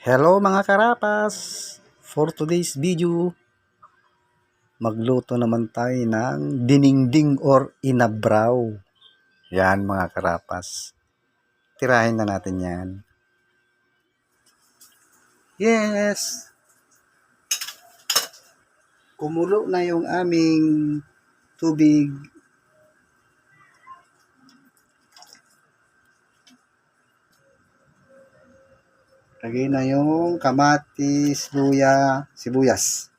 Hello mga karapas! For today's video, magluto naman tayo ng dinengdeng or inabraw. Yan mga karapas. Tirahin na natin yan. Yes! Kumulo na yung aming tubig. Lagay na yung kamatis, luya, sibuyas.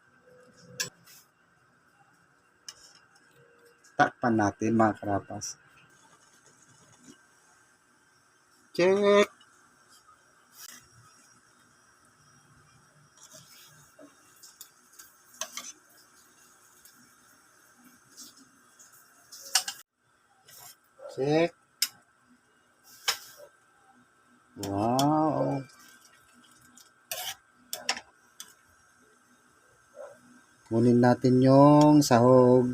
Takpan natin mga karapas. Check! Check! Wow! Kunin natin yung sahog.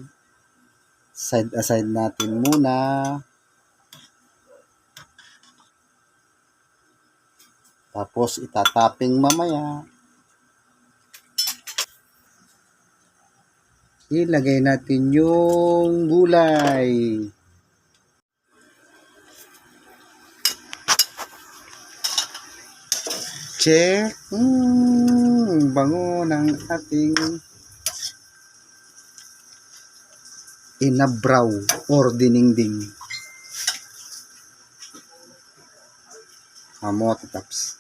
Side aside natin muna. Tapos itatapping mamaya. Ilagay natin yung gulay. Check. Bango ng ating inabraw or dinengdeng. Amot taps.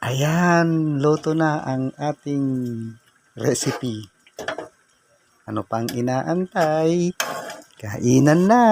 Ayan, luto na ang ating recipe. Ano pang inaantay? Kainan na!